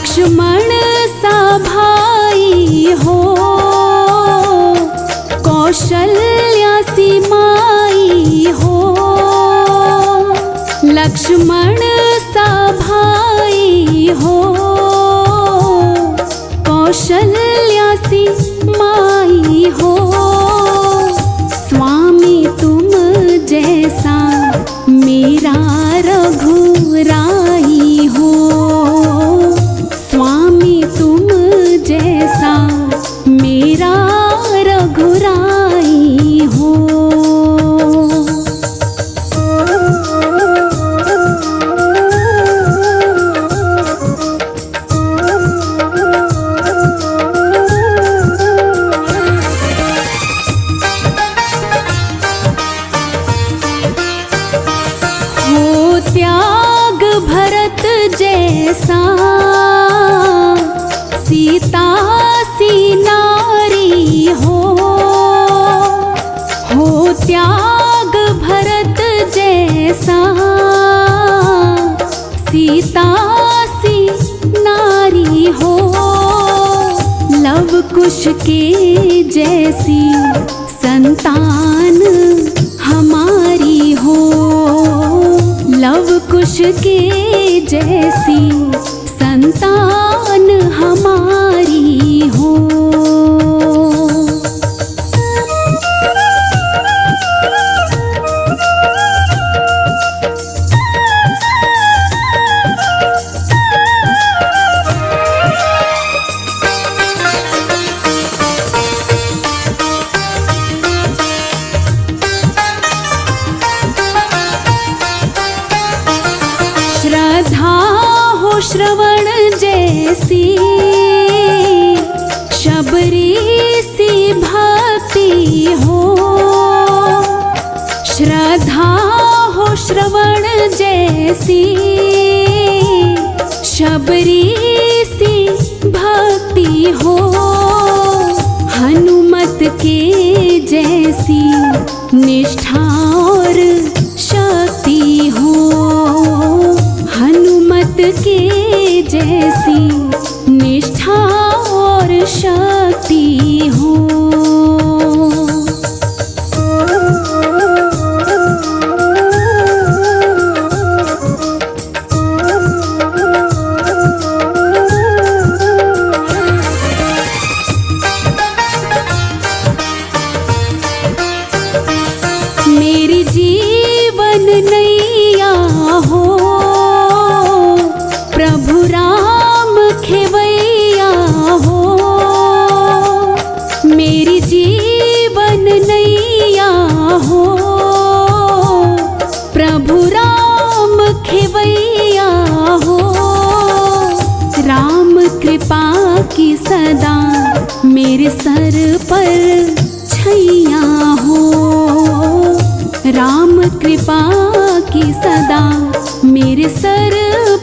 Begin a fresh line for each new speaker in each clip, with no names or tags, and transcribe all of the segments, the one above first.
लक्ष्मण सा भाई हो, कौशल्या सी माई हो। लक्ष्मण सा भाई हो, कौशल्या सी माई हो। स्वामी तुम जैसा मेरा रघुराई हो, स्वामी तुम जैसा मेरा रघुराई हो। त्याग भरत जैसा सीता सी नारी हो, त्याग भरत जैसा सीता सी नारी हो। लव कुश के जैसी संतान हमारी हो, लव कुश के जैसी संतान हमारी हो। श्रद्धा हो श्रवण जैसी, शबरी सी भक्ति हो। श्रद्धा हो श्रवण जैसी, शबरी सी भक्ति हो। हनुमत के जैसी निष्ठा और शक्ति हो, हनुमत के जैसी निष्ठा और शक्ति हो। मेरी जीवन नैया हो, प्रभु राम खेवैया हो। मेरी जीवन नैया हो, प्रभु राम खेवैया हो। राम कृपा की सदा मेरे सर पर छैया हो, राम कृपा की सदा मेरे सर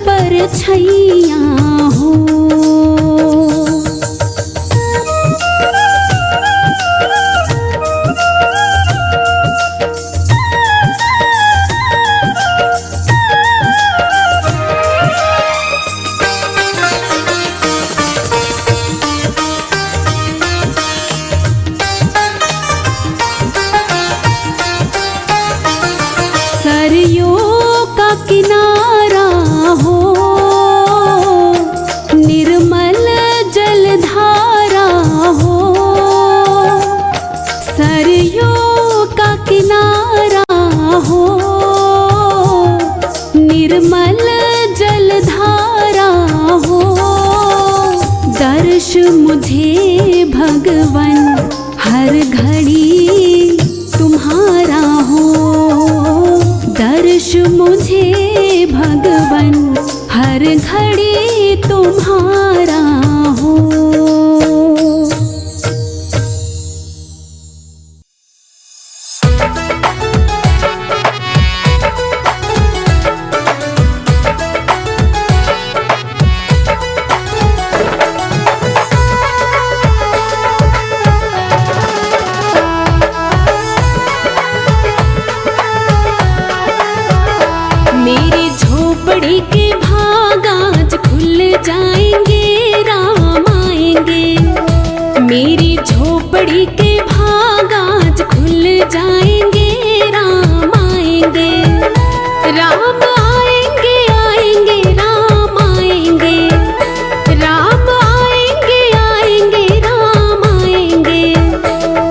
पर छैया हो। सरयू का किनारा हो, निर्मल जलधारा हो। सरयू का किनारा हो, निर्मल जलधारा हो। दर्श मुझे भगवन हर घड़ी तुम्हारा हो, दर्श मुझे भगवन हर घड़ी तुम्हारा हो। मेरी झोपड़ी के भाग आज खुल जाएंगे, झोपड़ी के भाग आज खुल जाएंगे, राम आएंगे, राम आएंगे, आएंगे राम आएंगे, राम आएंगे, आएंगे राम आएंगे।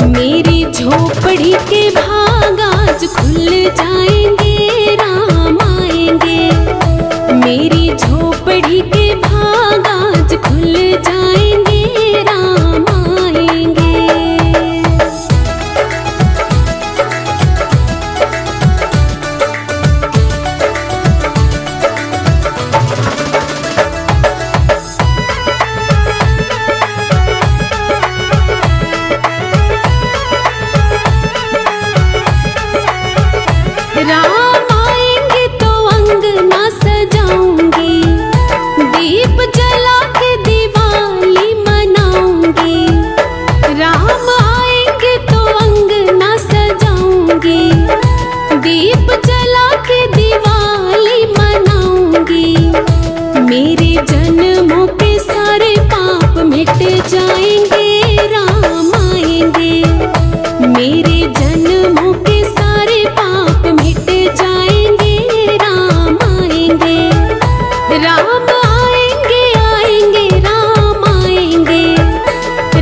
मेरी झोपड़ी के भाग आज खुल जाएंगे, राम आएंगे, मेरी झोपड़ी के भाग आज खुल जाएंगे, राम आएंगे। राम आएंगे तो अंगना सजाऊंगी, दीप जला के दिवाली मनाऊंगी। राम आएंगे तो अंगना सजाऊंगी, दीप जला के दिवाली मनाऊंगी। मेरे जन्मों के सारे पाप मिट जाएंगे, राम आएंगे, मेरे जन्मों के सारे पाप मिट जाएंगे, राम आएंगे, राम आएंगे, आएंगे राम आएंगे,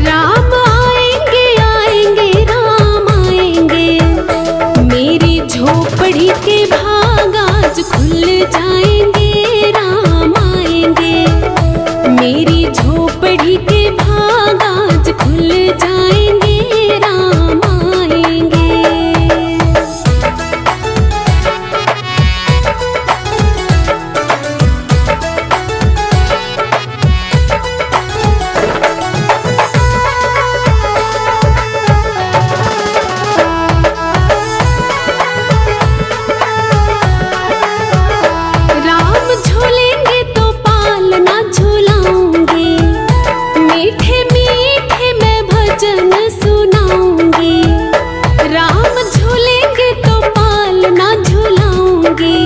राम आएंगे, आएंगे राम आएंगे। मेरी झोपड़ी के भाग आज खुल जाएंगे, राम आएंगे, मेरी झोपड़ी के भाग आज खुल जाएंगे, राम आएंगे। राम झूलेंगे तो पालना झूलाऊंगी, मीठे मीठे मैं भजन सुनाऊंगी। राम झूलेंगे तो पालना झूलाऊंगी,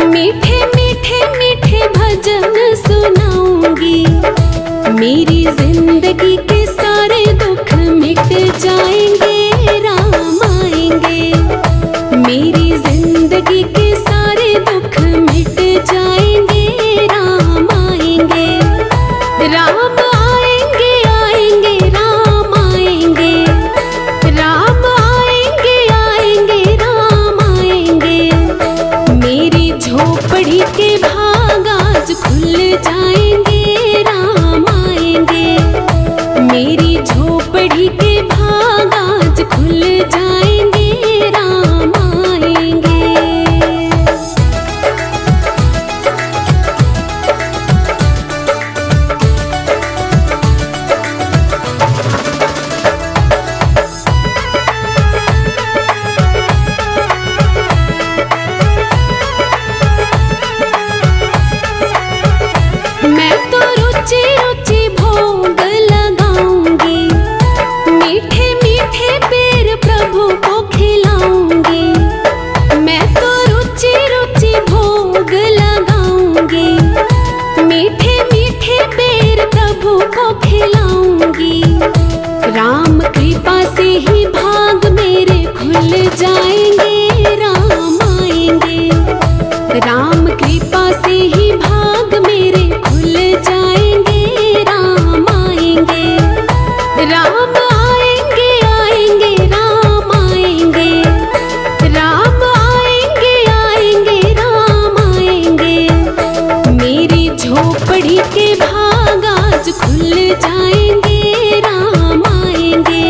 मीठे मीठे मीठे भजन सुनाऊंगी। मेरी जिंदगी के सारे दुख मिट जाएंगे, राम आएंगे, मेरी जिंदगी के सारे दुख मिट जाएंगे, राम आएंगे, राम आएंगे, आएंगे राम आएंगे, राम आएंगे, आएंगे राम आएंगे। मेरी झोपड़ी के भाग आज खुल जाएंगे, राम आएंगे, मेरी झोपड़ी के भाग आज खुल जाएंगे, राम आएंगे। मैं तो रुचि रुचि भोग लगाऊंगी, मीठे मीठे पेड़ प्रभु को खिलाऊंगी। मैं तो रुचि रुचि भोग लगाऊंगी, मीठे मीठे पेड़ प्रभु को खिलाऊंगी। राम कृपा से ही भाग मेरे खुल जाएंगे, राम आएंगे, राम कृपा से ही भाग मेरे खुल जाएंगे, राम आएंगे, राम आएंगे, आएंगे राम आएंगे, राम आएंगे, आएंगे राम आएंगे। मेरी झोपड़ी के भाग आज खुल जाएंगे, राम आएंगे,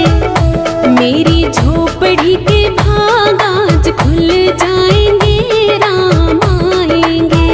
मेरी झोपड़ी के भाग आज खुल जाएंगे, राम आएंगे।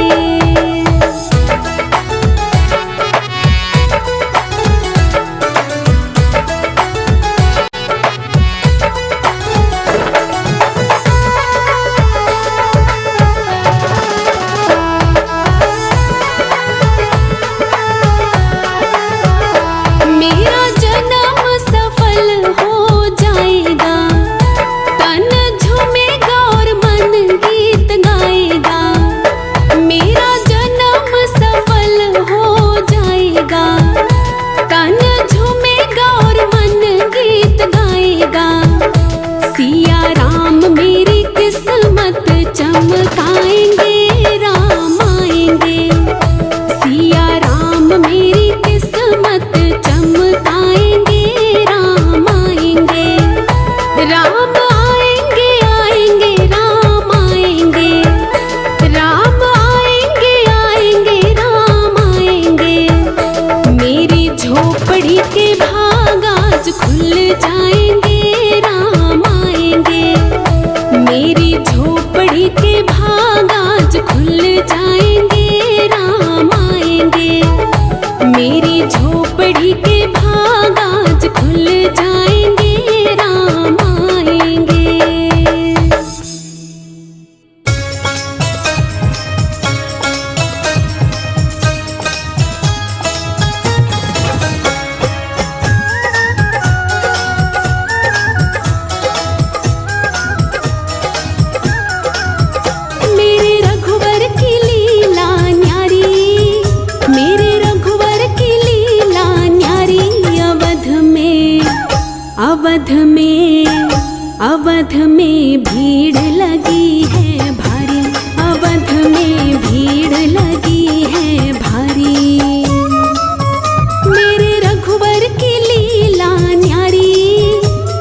झोपड़ी के भाग आज खुल जाएंगे, राम आएंगे। मेरे रघुवर की लीला न्यारी, मेरे रघुवर की लीला न्यारी। अवध में, अवध में, अवध में भीड़ लगी है भारी, अवध में भीड़ लगी है भारी। मेरे रघुवर की लीला न्यारी,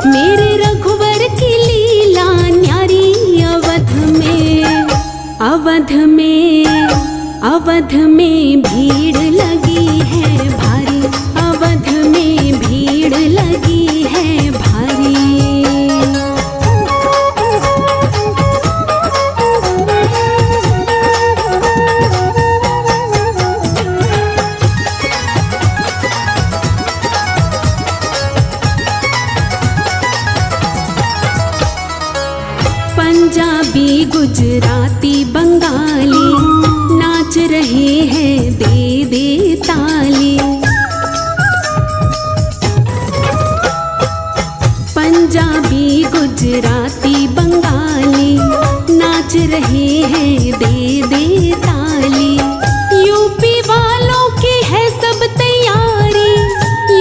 मेरे रघुवर की लीला न्यारी। अवध में, अवध में, अवध में भीड़ लगी है भारी, अवध में भीड़ लगी है भारी। पंजाबी गुजराती बंगाली नाच रहे हैं दे दे ताली। पंजाबी गुजराती बंगाली नाच रहे हैं दे दे ताली। यूपी वालों की है सब तैयारी,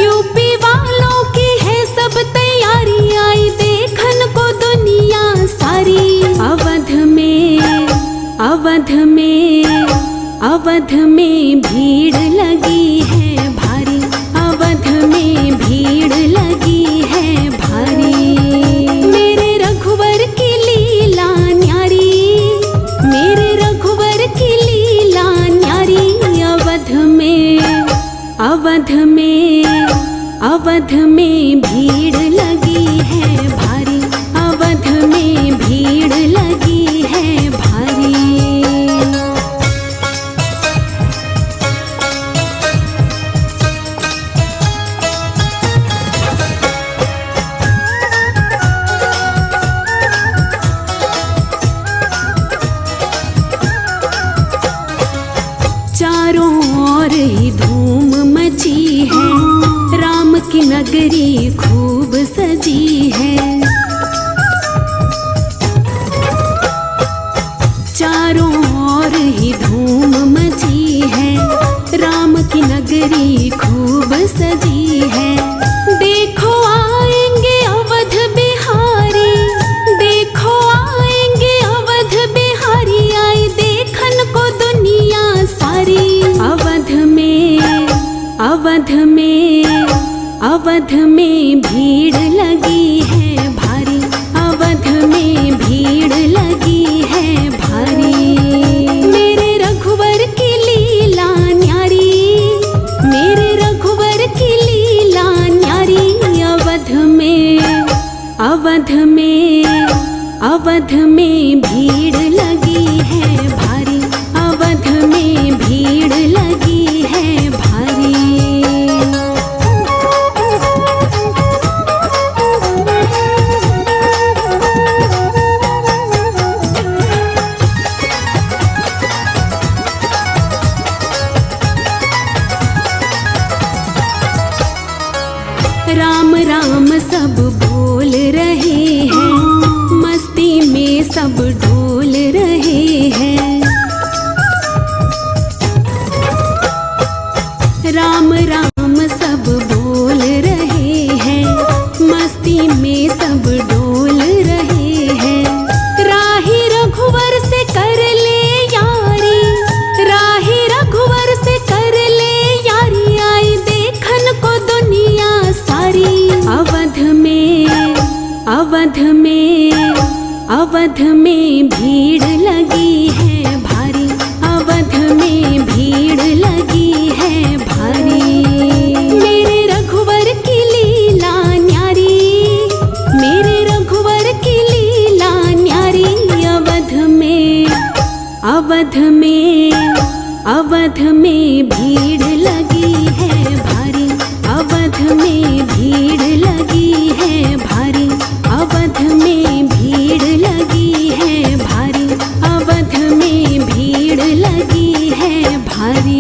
यूपी वालों की है सब तैयारी। आई देखन को दुनिया सारी। अवध में, अवध में, अवध में भीड़ लगी है भारी, अवध में भीड़ लगी है भारी। मेरे रघुवर की लीला न्यारी, मेरे रघुवर की लीला न्यारी। अवध में, अवध में, अवध में भीड़ लगी है भारी, अवध में भीड़ लगी है भारी। चारों ओर ही धूम मची है, राम की नगरी खूब सजी है। चारों ओर ही धूम मची है, राम की नगरी खूब सजी है। देखो आएंगे अवध बिहारी, देखो आएंगे अवध बिहारी। आई देखन को दुनिया सारी। अवध में, अवध में, अवध में भीड़ लगी है भारी, अवध में भीड़ लगी है भारी। मेरे रघुवर की लीला न्यारी, मेरे रघुवर की लीला न्यारी। अवध में, अवध में, अवध में भीड़ लगी है भारी, अवध में भीड़ लगी है भारी। राम राम सब बोल रहे हैं, मस्ती में सब डोल रहे हैं। राम राम सब बोल रहे हैं, मस्ती में सब डोल रहे हैं। राही रघुवर से कर ले यारी, राही रघुवर से कर ले यारी। आई देखन को दुनिया सारी। अवध में, अवध में, अवध में भीड़ लगी है भारी, अवध में भीड़ लगी है भारी। मेरे रघुवर की लीला न्यारी, मेरे रघुवर की लीला न्यारी। अवध में, अवध में, अवध में भीड़ लगी है भारी। में भीड़ लगी है भारी, अवध में भीड़ लगी है भारी, अवध में भीड़ लगी है भारी।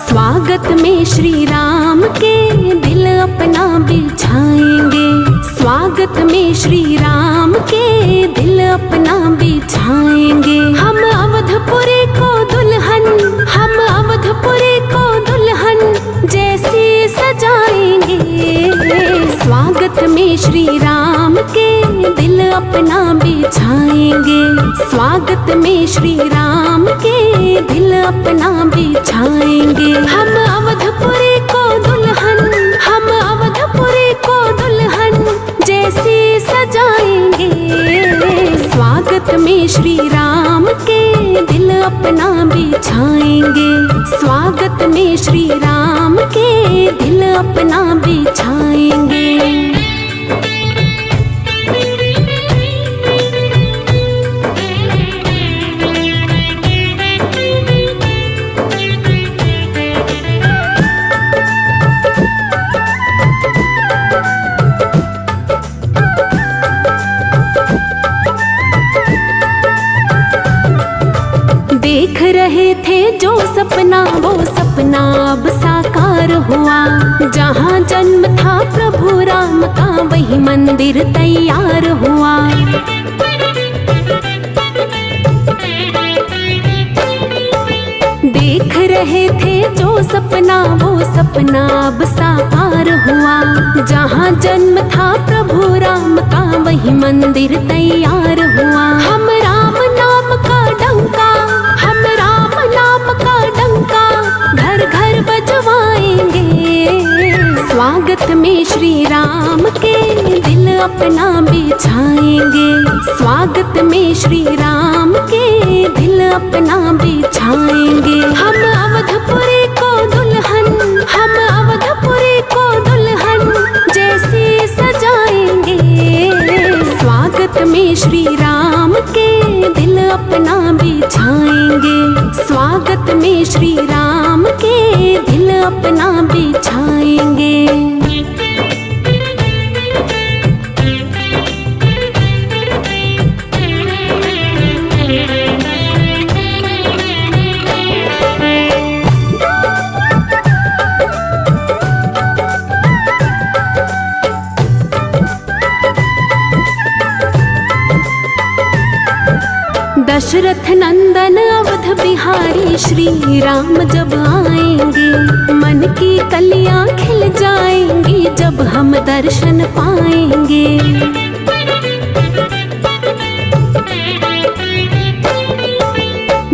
स्वागत में श्री राम के दिल अपना बिछाएंगे, स्वागत में श्री राम के दिल अपना बिछाएंगे। हम अवधपुरी को दुल्हन, हम अवधपुरी को दुल्हन जैसी सजाएंगे। स्वागत में श्री राम के दिल अपना बिछाएंगे, स्वागत में श्री राम के दिल अपना बिछाएंगे। हम अवधपुरी को दुल्हन, हम अवधपुरी को दुल्हन जैसी सजाएंगे। स्वागत में श्री राम के दिल अपना बिछाएंगे, स्वागत में श्री राम के दिल अपना बिछाएंगे। देख रहे थे जो सपना वो सपना अब साकार हुआ। जहाँ जन्म था प्रभु राम का वही मंदिर तैयार हुआ। देख रहे थे जो सपना वो सपना अब साकार हुआ। जहाँ जन्म था प्रभु राम का वही मंदिर तैयार हुआ। हम राम नाम का डंका, हम राम नाम का डंका घर घर बजवाएंगे। स्वागत में श्री राम के दिल अपना बिछाएंगे, स्वागत में श्री राम के दिल अपना बिछाएंगे। हम अवधपुरी को दुल्हन, हम अवधपुरी को दुल्हन जैसी सजाएंगे। स्वागत में श्री राम के दिल अपना बिछाएंगे, स्वागत में श्री राम के दिल अपना बिछाएंगे। दशरथ नंदन अवध बिहारी श्री राम जब आएंगे, मन की कलियां खिल जाएंगी जब हम दर्शन पाएंगे।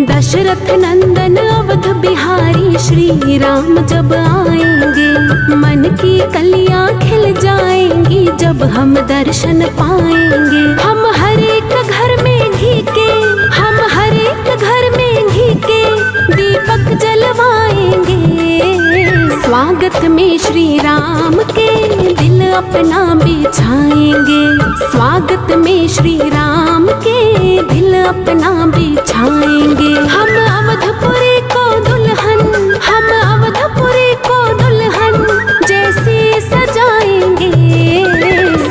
दशरथ नंदन अवध बिहारी श्री राम जब आएंगे, मन की कलियां खिल जाएंगी जब हम दर्शन पाएंगे। हम हर एक घर में घी के, हम हर एक घर में घी के दीपक जलवाएंगे। स्वागत में श्री राम के दिल अपना बिछाएंगे, स्वागत में श्री राम के दिल अपना बिछाएंगे। हम अवधपुरी को दुल्हन, हम अवधपुरी को दुल्हन जैसी सजाएंगे।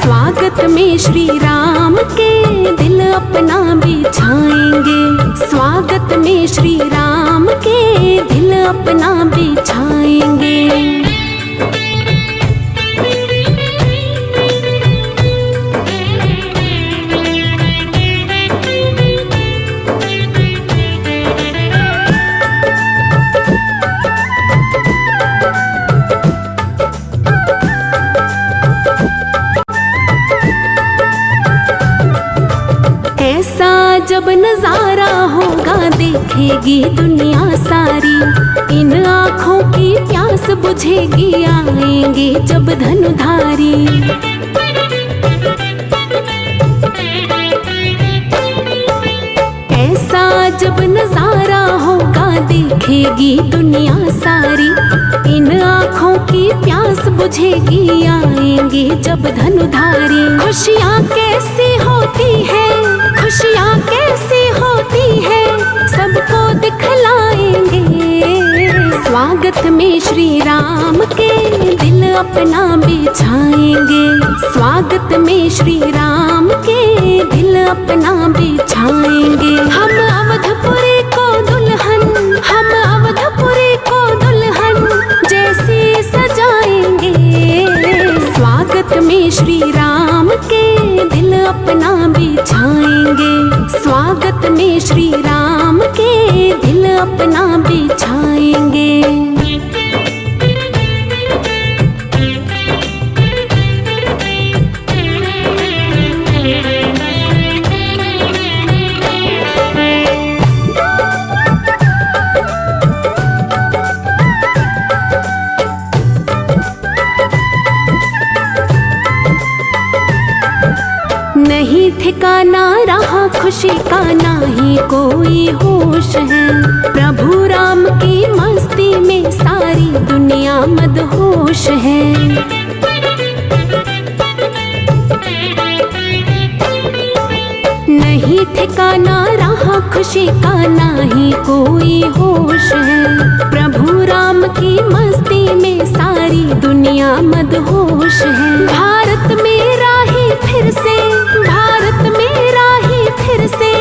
स्वागत में श्री राम के दिल अपना बिछाएंगे, स्वागत में श्री राम के दिल अपना बिछाएंगे। जब नजारा होगा देखेगी दुनिया सारी, इन आँखों की प्यास बुझेगी आएंगे जब धनुधारी। कहेगी दुनिया सारी, इन आँखों की प्यास बुझेगी आएंगे जब धनुधारी। खुशियाँ कैसी होती है, खुशियाँ कैसी होती है, सबको दिखलाएंगे। स्वागत में श्री राम के दिल अपना बिछाएंगे, स्वागत में श्री राम के दिल अपना बिछाएंगे। हम अवधपुरी को दुल्हन, हम अवधपुरी को दुल्हन जैसे सजाएंगे। स्वागत में श्री राम के दिल अपना बिछाएंगे, स्वागत में श्री राम के दिल अपना बिछाएंगे। नहीं ठिकाना रहा खुशी का, ना ही कोई होश है। प्रभु राम की मस्ती में सारी दुनिया मदहोश है। नहीं ठिकाना रहा खुशी का, ना ही कोई होश है। प्रभु राम की मस्ती में सारी दुनिया मदहोश है। भारत मेरा ही फिर से, भारत मेरा ही फिर से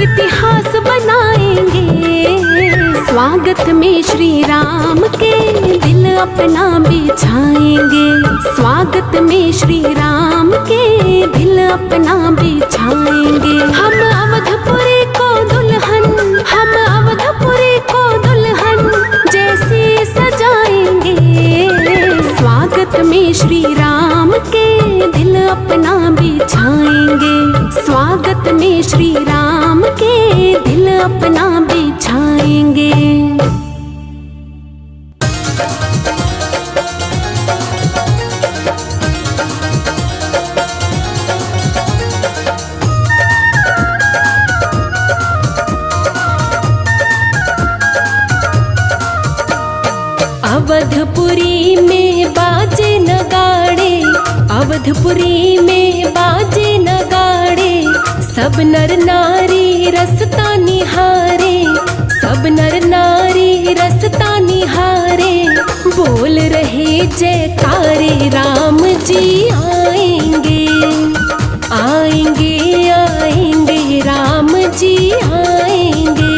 इतिहास बनाएंगे। स्वागत में श्री राम के दिल अपना बिछाएंगे, स्वागत में श्री राम के दिल अपना बिछाएंगे। हम अवधपुरी को दुल्हन, हम अवधपुरी को दुल्हन जैसे सजाएंगे। स्वागत में श्री राम के दिल अपना बिछाएंगे, स्वागत में श्री राम के दिल अपना बिछाएंगे। अवधपुरी में बाजे नगाड़े, अवधपुरी में बाजे नगाड़े, सब नर नारी रसता निहारे, सब नर नारी रसता निहारे। बोल रहे जयकारे राम जी आएंगे, आएंगे आएंगे राम जी आएंगे,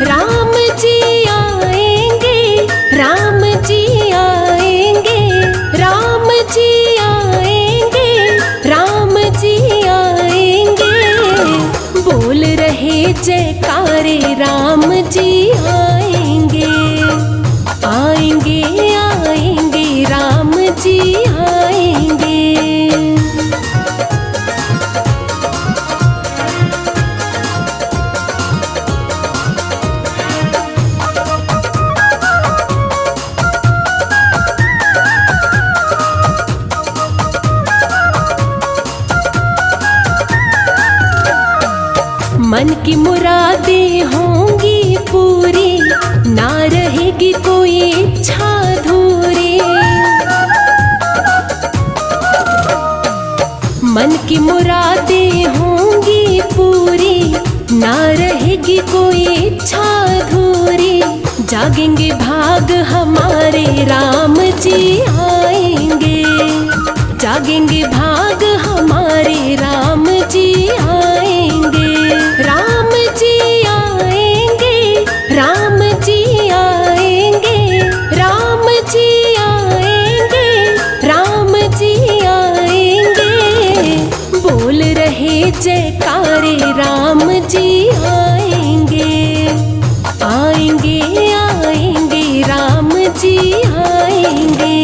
राम जी आएंगे, राम जी आएंगे, राम जी आएंगे, राम जी आएंगे। बोल रहे जयकारे राम जी आएंगे, आएंगे आएंगे राम जी आएंगे। मन की मुरादें होंगी पूरी, ना रहेगी कोई इच्छा अधूरी। मन की मुरादें होंगी पूरी, ना रहेगी कोई इच्छा अधूरी। जागेंगे भाग हमारे राम जी आएंगे, जागेंगे भाग हमारे राम जी आएंगे। राम जी आएंगे, राम जी आएंगे, राम जी आएंगे, राम जी आएंगे। बोल रहे जयकारे राम जी आएंगे, आएंगे आएंगे राम जी आएंगे।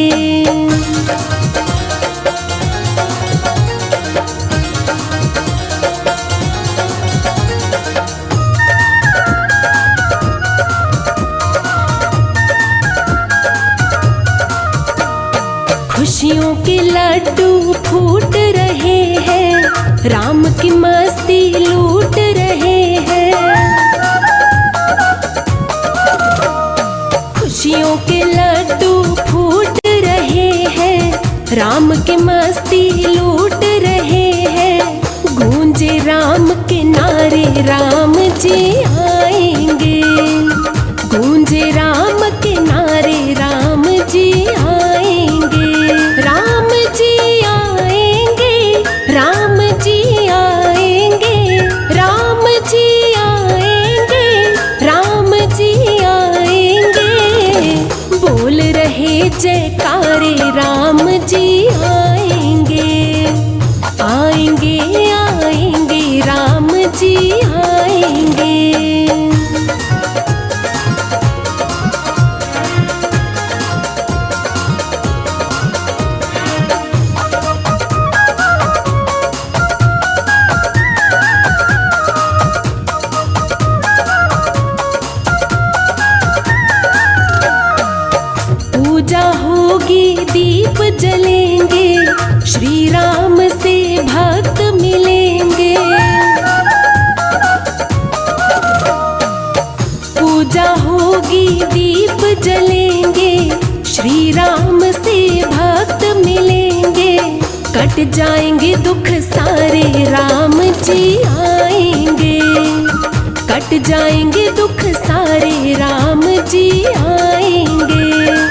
खुशियों के लड्डू फूट रहे हैं, राम की मस्ती लूट रहे हैं। जलेंगे, श्री राम से भक्त मिलेंगे। पूजा होगी दीप जलेंगे, श्री राम से भक्त मिलेंगे। कट जाएंगे दुख सारे राम जी आएंगे, कट जाएंगे दुख सारे राम जी आएंगे।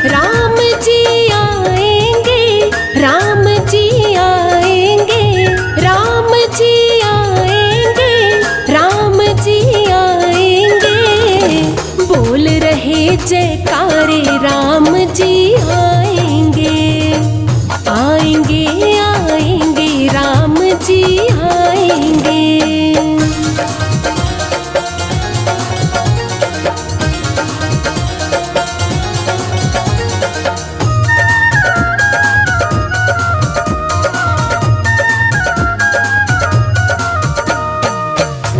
राम जी आएंगे, राम जी आएंगे, राम जी आएंगे, राम जी आएंगे। बोल रहे जयकारे राम जी आएंगे, आएंगे आएंगे राम जी आएंगे।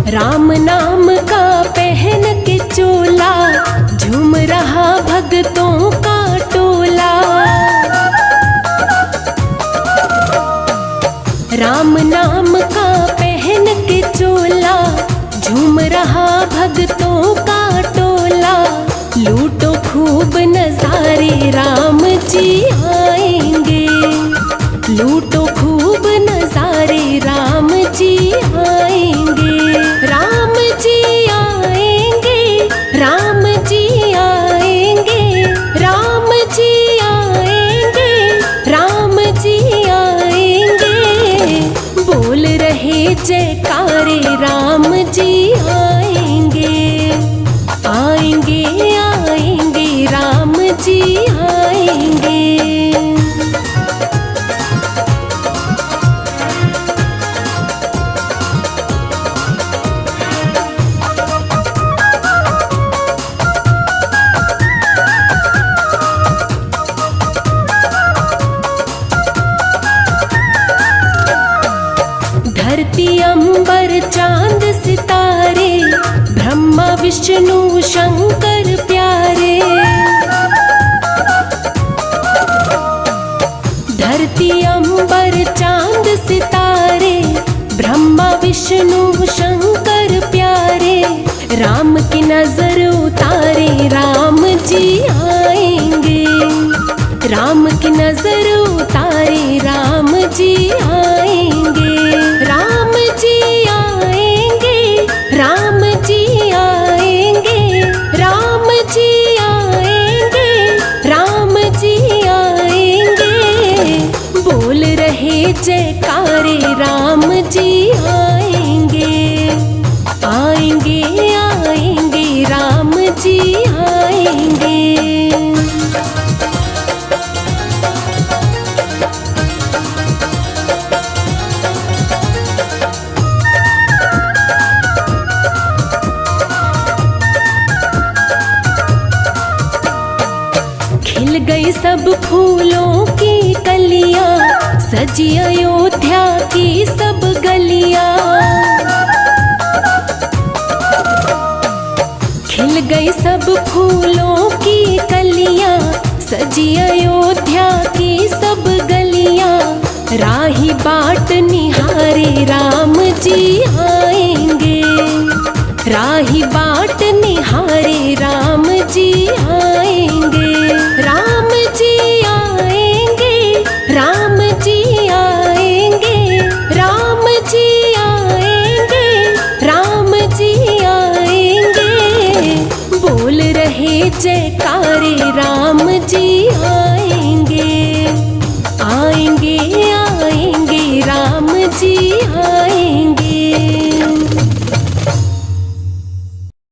राम नाम का पहन के चोला, झूम रहा भक्तों का टोला। राम नाम का पहन के चोला, झूम रहा भक्तों का टोला। लूटो खूब नजारे राम जी आएंगे, लूटो खूब नजारे राम जी आएंगे। राम जी आएंगे, राम जी आएंगे, राम जी आएंगे, राम जी आएंगे। बोल रहे जयकारे राम जी आएंगे, आएंगे आएंगे राम जी आएंगे। धरती अंबर चांद सितारे, ब्रह्मा विष्णु शंकर प्यारे। धरती अंबर चांद सितारे, ब्रह्मा विष्णु शंकर प्यारे। राम की नजर उतारे राम जी आएंगे, राम की नजर उतारे राम जी आएंगे। राम जी आएंगे, राम जी आएंगे, राम जी आएंगे, राम जी आएंगे। बोल रहे जयकारे राम जी आएंगे, आएंगे आएंगे राम जी आएंगे। खिल गई सब फूलों की कलियां, सजी अयोध्या की सब गलियां। खिल गई सब फूलों की कलियां, सजी अयोध्या की सब गलियां। राही बाट निहारे राम जी आएंगे, राही बाट निहारे राम जी आएंगे। राम जी आएंगे, राम जी आएंगे, राम जी आएंगे, राम जी आएंगे। बोल रहे जय